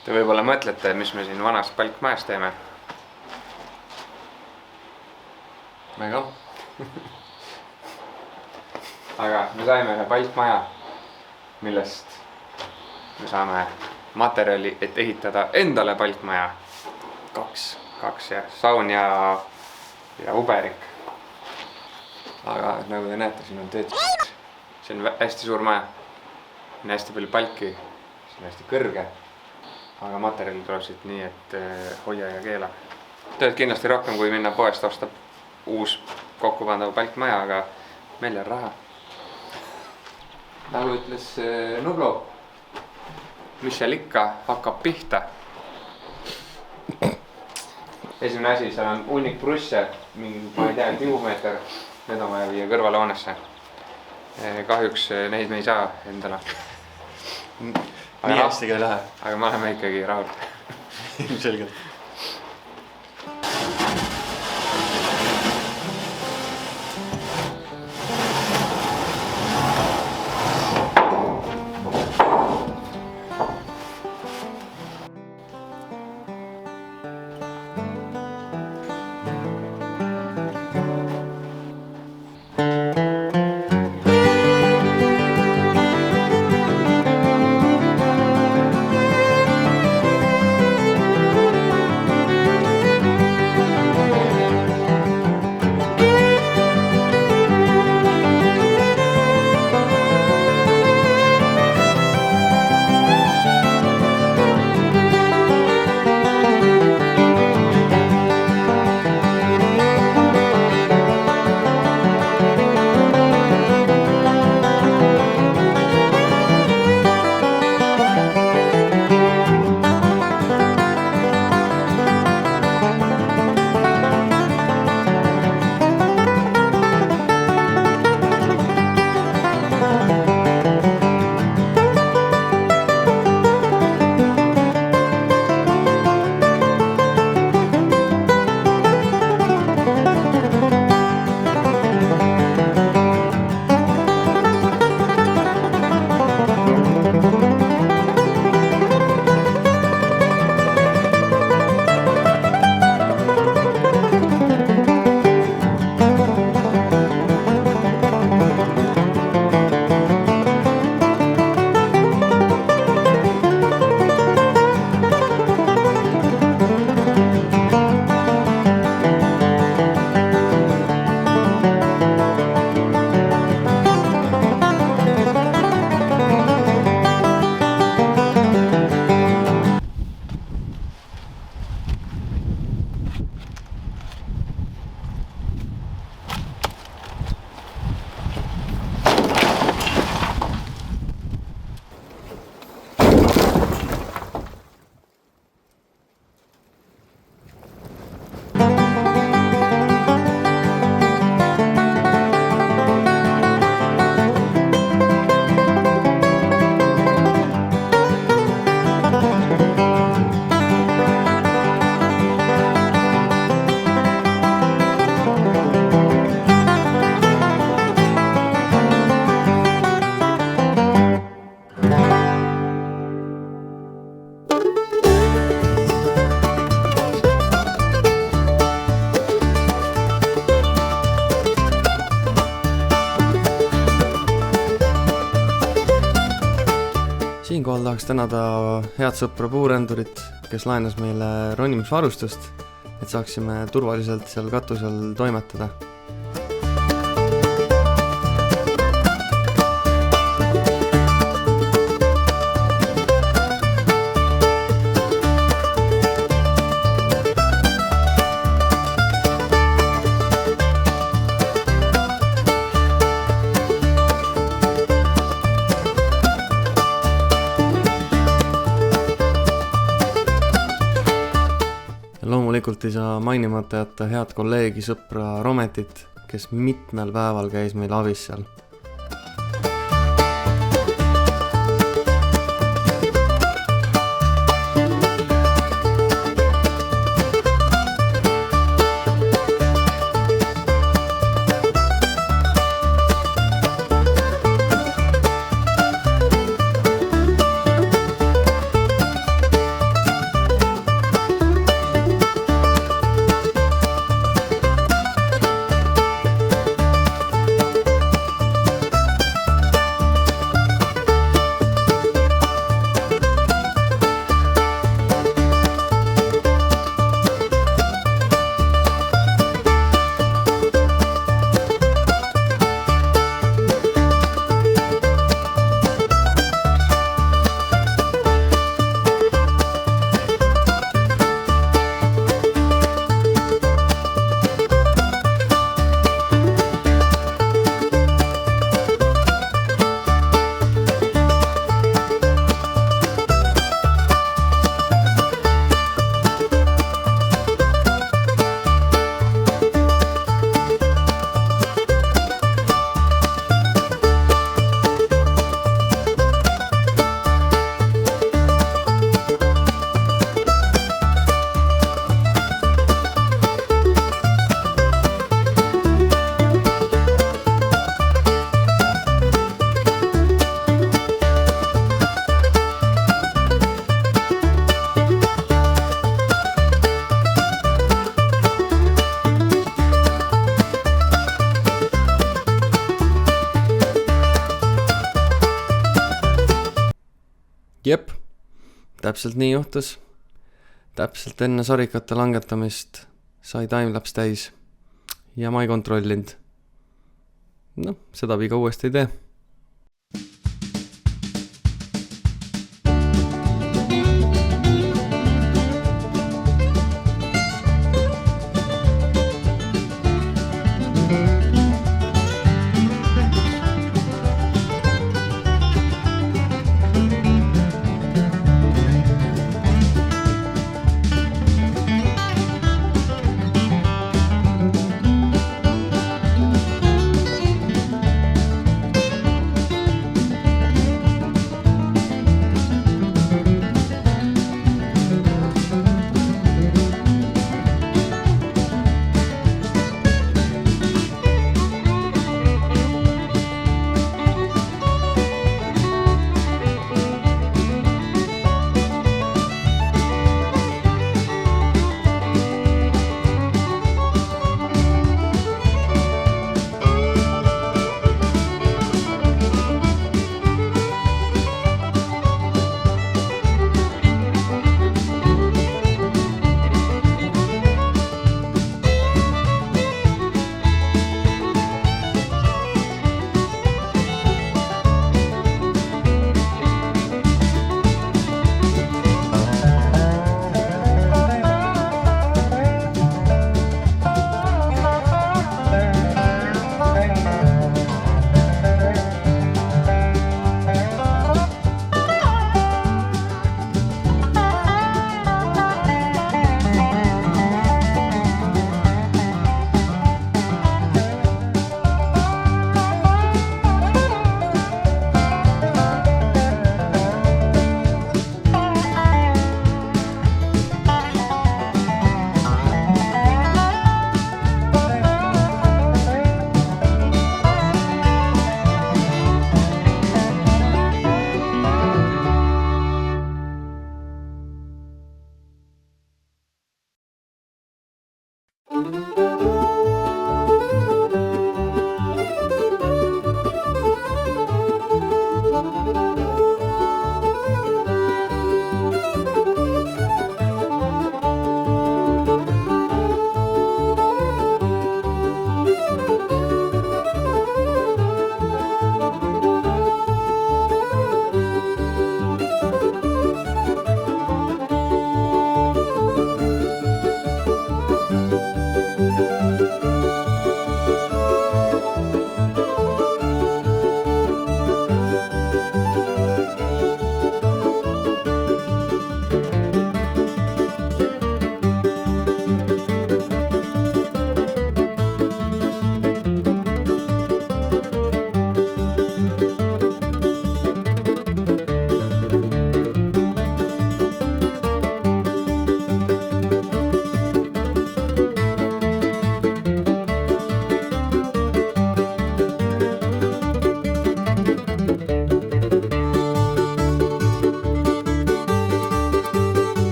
Te võib-olla mõtlete, mis me siin vanas palkmajas teeme. Me ka. Aga me saime ühe palkmaja, millest me saame materjali, et ehitada endale palkmaja. Kaks jah, saun ja uberik. Aga nagu te näete, siin on tööd. See on hästi suur maja. Siin on hästi palju palki, see on hästi kõrge. Aga materjali tuleb siit nii, et hoia ja keela. Tööd kindlasti rohkem, kui minna poest ostab uus kokkupandav palkmaja, aga meil on raha. Nagu ütles Nublu, mis seal ikka hakkab pihta. Esimene asi, seal on hunnik prusse, mingi, ma ei tea, tihumeeter. Need on vaja viia kõrvale hoonesse. Kahjuks neid me ei saa endale. Nii hästi ka ei lähe. Aga me oleme ikkagi rahul. Selgelt. Siinkohal tahaks tänada head sõpra puurendurit, kes laenas meile ronimisvarustust, et saaksime turvaliselt seal katusel toimetada. Loomulikult ei saa mainimata jätta head kolleegi sõpra Rometit, kes mitmel päeval käis meil abis seal. Jep, täpselt nii juhtus. Täpselt enne sarikate langetamist sai timelapse täis ja ma ei kontrollinud. Seda viga uuesti ei tee.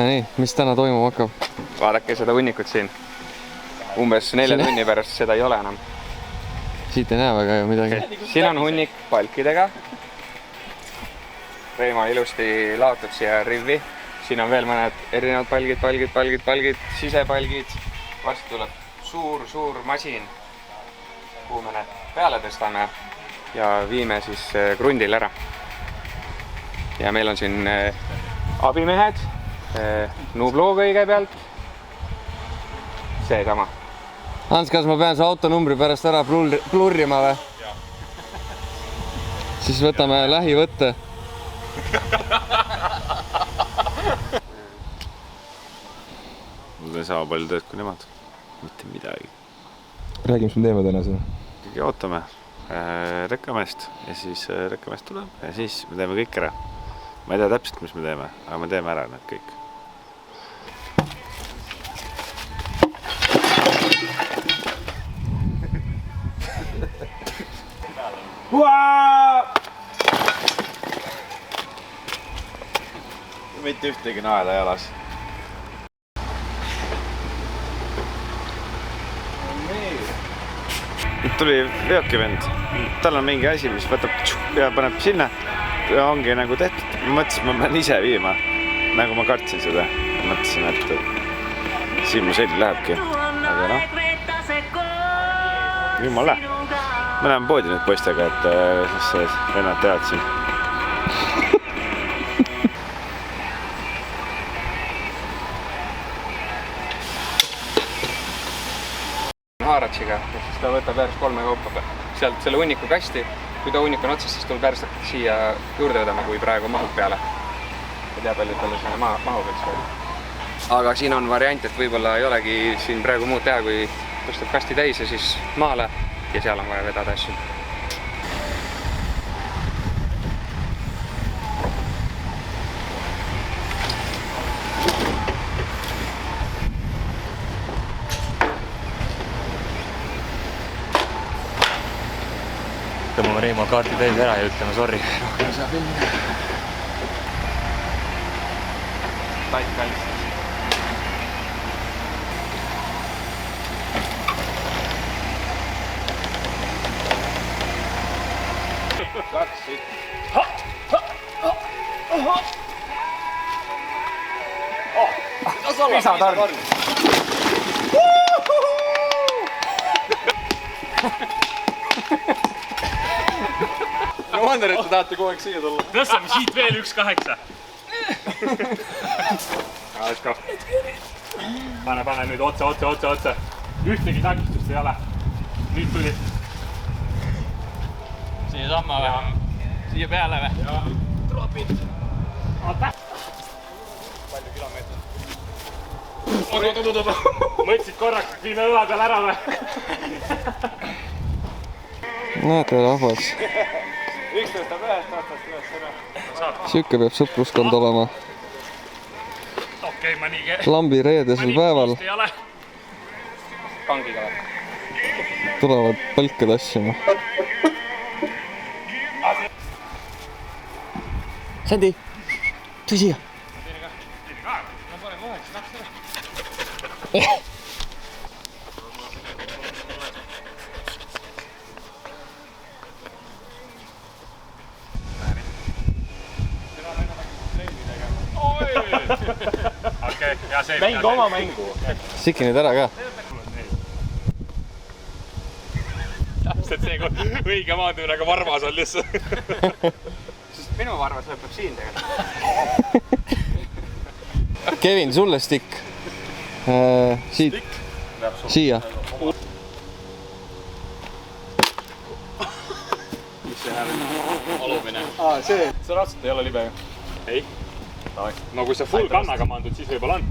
nii, mis täna toimuma hakkab? Vaadake seda hunnikut siin. Umbes 4 tunni pärast seda ei ole enam. Siit ei näe väga ju midagi. Siin on hunnik palkidega. Reimo ilusti laotud siia rivi. Siin on veel mõned erinevad palgid, sisepalgid. Vast tuleb suur masin, kuhu me need peale tõstame ja viime siis krundil ära. Ja meil on siin abimehed, Nublu kõigepealt, seesama. Hans, kas ma pean su autonumbri pärast ära plurrima või? Siis võtame lähivõtte. Mul on sama palju tööd kui nemad. Mitte midagi. Räägi, mis me teeme täna siin? Kõige ootame rekkameest ja siis rekkameest tuleb ja siis me teeme kõik ära. Ma ei tea täpselt, mis me teeme, aga me teeme ära need kõik. Mitte ühtegi naela jalas. Nüüd tuli veokivend, tal on mingi asi, mis võtab ja paneb sinna ja ongi nagu tehtud. Ma mõtlesin, ma pean ise viima, nagu ma kartsin seda. Mõtlesin, et siin mu selg lähebki, aga noh, jumala. Me läheme poodi nüüd poistega, et vennad teavad siin. Haaratsiga, ja siis ta võtab järjest 3 kaupa sealt selle hunniku kasti. Kui ta hunnik on otsas, siis tuleb järjest siia juurde vedama, kui praegu mahub peale. Ei tea palju talle sinna mahub üldse veel. Aga siin on variant, et võib-olla ei olegi siin praegu muud teha, kui tõstab kasti täis ja siis maale ja seal on vaja vedada asju. Tõmbame Reimo kaarti täis ära ja ütleme sorry. Rohkem saab ilmine. Tatt kallistas. Lisatarn. No wonder, et te tahate kogu aeg siia tulla. Tõstame siit veel 1.8. Let's go. Pane nüüd otse. Ühtegi takistust ei ole. Nüüd tuli. Siia samma või? Siia peale või? Jaa. Tropid. Oota. Palju kilomeetrit? Mõtlesid korraks, et viime õla peal ära või? Näete, rahvas. Üks tõstab ühest otsast üles ära. Siuke peab sõpruskond olema. Okei, ma nii Lambi reedesel päeval Kangiga või? tulevad palke tassima. Sandi, tuli siia. Okei, ja see. Mängu oma mängu. Siki nüüd ära ka. Täpselt see, kui õige maandumine, aga varvas on lihtsalt. Sest minu varvas lõpeb siin tegelikult. Kevin, sulle stikk. Siit. Siia. Alumine. See raudselt ei ole libe ju. Ei. No kui sa full kannaga maandud, siis võib-olla on.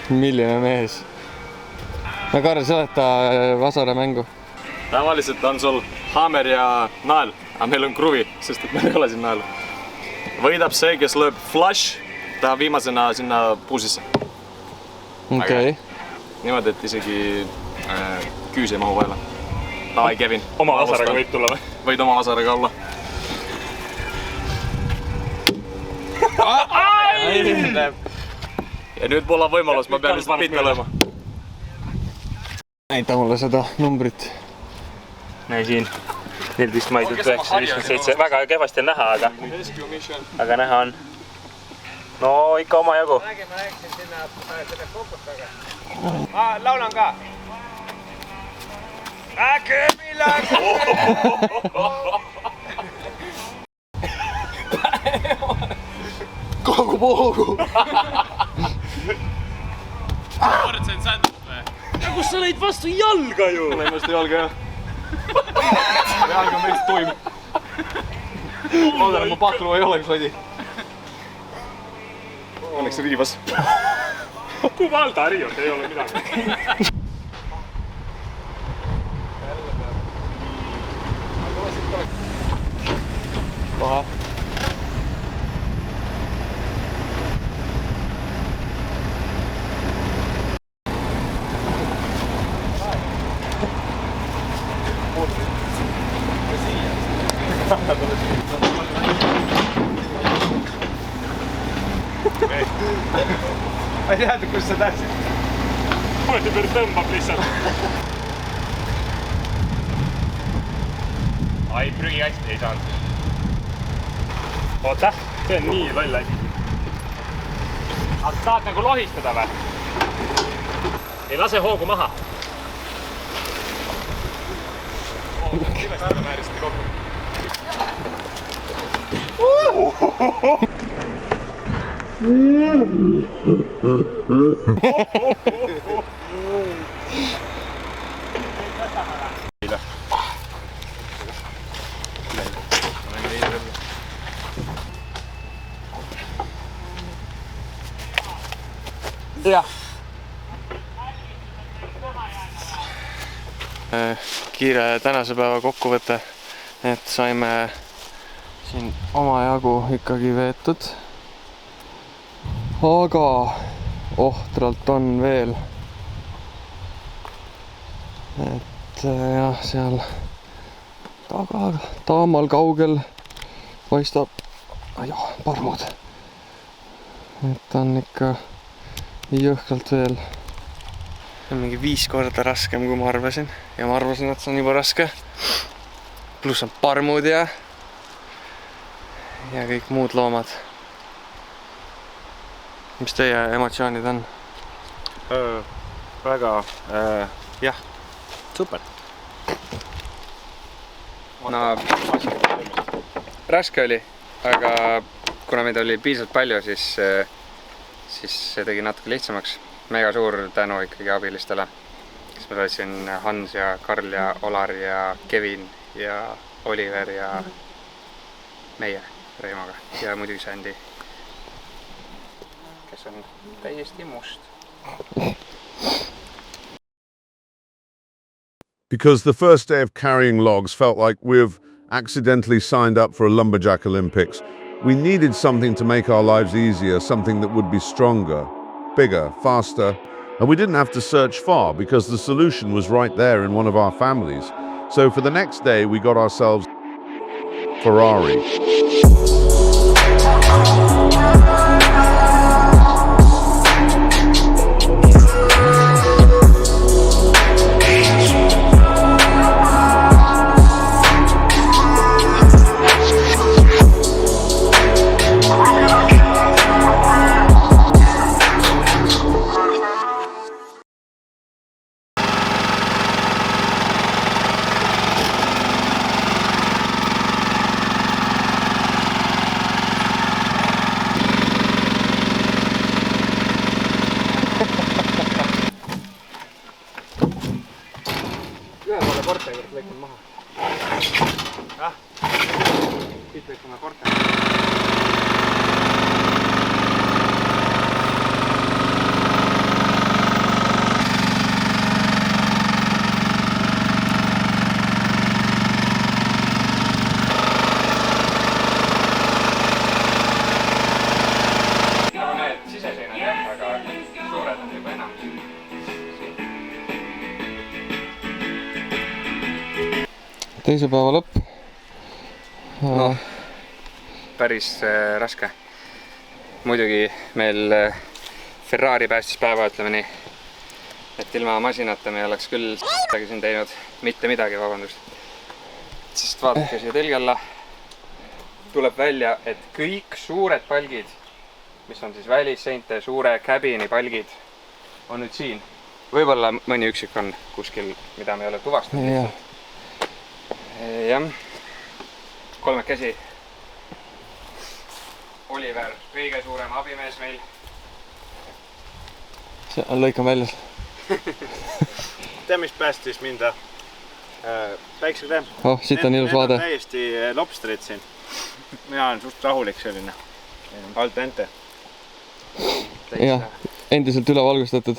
Milline mees. No Karl, seleta Vasare mängu. Tavaliselt on sul haamer ja nael, aga meil on kruvi, sest et meil ei ole siin naelu. Võidab see, kes lööb flush, ta viimasena sinna puusisse. Okei. Niimoodi, et isegi küüs ei mahu vahele. Davai, Kevin. Oma vasaraga võib tulla või? Võid oma vasaraga olla. Ja nüüd mul on võimalus, ma pean lihtsalt pihta lööma. näita mulle seda numbrit. näi siin. 14 mai 1957. Väga kehvasti on näha, aga näha on. No ikka oma jagu. Ma rääkisin sinna selle fokustaga. Ma laulan ka. Äkki millal? Kogu poogu. Võrdsen sändab või? Kus sa lõid vastu jalga ju? Lõin vastu jalga jah. Jalga on meist tuim. Loodan, et mu paklu ei ole sodi. Õnneks riivas. Kuvalda Rios ei ole midagi. Paha. Ma ei teadnud, kus sa läksid. Mõeldi peal tõmbab lihtsalt. Ai, prügikasti ei saanud. Oota, see on nii loll asi. Aga tahad nagu lohistada või? Ei lase hoogu maha. Kilest ära vääristi kokku. jah. Kiire tänase päeva kokkuvõte, et saime siin omajagu ikkagi veetud. Aga ohtralt on veel. Et jah, seal taga, taamal kaugel paistab parmud. Et on ikka jõhkralt veel. See on mingi 5 korda raskem, kui ma arvasin. Ja ma arvasin, et see on juba raske. Pluss on parmud ja kõik muud loomad. Mis teie emotsioonid on? Väga, jah, super. No, raske oli, aga kuna meid oli piisavalt palju, siis see tegi natuke lihtsamaks. Mega suur tänu ikkagi abilistele, kes ma saatsin Hans ja Karl ja Olar ja Kevin ja Oliver ja meie Reimoga ja muidugi Sandy, kes on täiesti must. Because the first day of carrying logs felt like we've accidentally signed up for a Lumberjack Olympics. We needed something to make our lives easier, something that would be stronger, bigger, faster, and we didn't have to search far because the solution was right there in one of our families. So for the next day, we got ourselves Ferrari. Ühe poole korte juurde lõikame maha. Siit lõikame korte. Nagu need siseseinad jah, aga suured on juba enam. teise päeva lõpp. noh, päris raske. muidugi meil Ferrari päästis päeva, ütleme nii. et ilma masinata me ei oleks küll midagi siin teinud. mitte midagi, vabandust. sest vaadake siia telgi alla. tuleb välja, et kõik suured palgid, mis on siis välisseinte suure cabini palgid, on nüüd siin. võib-olla mõni üksik on kuskil, mida me ei ole tuvastanud. jah. kolmekesi. Oliver, kõige suurem abimees meil. see on lõikan välja. Tead, mis päästis mind? Päiksetee. Oh, siit on ilus vaade. Täiesti lobsterid siin. Mina olen suht rahulik selline. Al dente. jah, endiselt üle valgustatud.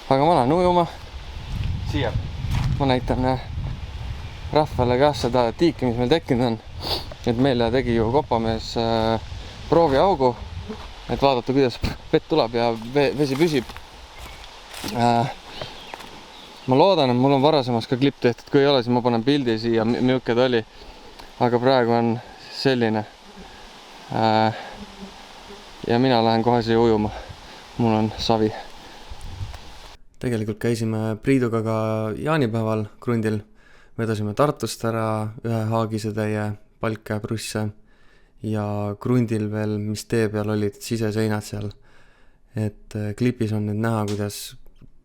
aga ma lähen ujuma. siia. ma näitan rahvale ka seda tiiki, mis meil tekkinud on. et meile tegi ju kopamees prooviaugu, et vaadata, kuidas vett tuleb ja vesi püsib. ma loodan, et mul on varasemas ka klipp tehtud, kui ei ole, siis ma panen pildi siia, milline ta oli. aga praegu on selline. ja mina lähen kohe siia ujuma. mul on savi. tegelikult käisime Priiduga ka jaanipäeval krundil. vedasime Tartust ära ühe haagisetäie palke ja prusse ja krundil veel, mis tee peal olid siseseinad seal. et klipis on nüüd näha, kuidas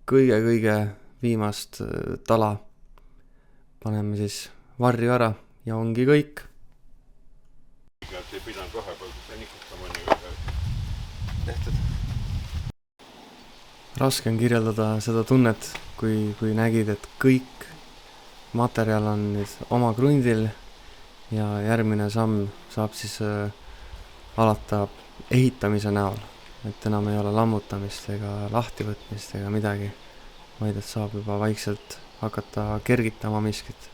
kõige viimast tala paneme siis varju ära ja ongi kõik. ei pidanud vahepeal nikutama nii tehtud. raske on kirjeldada seda tunnet, kui nägid, et kõik materjal on nüüd oma krundil ja järgmine samm saab siis alata ehitamise näol. et enam ei ole lammutamist ega lahtivõtmist ega midagi, vaid et saab juba vaikselt hakata kergitama miskit.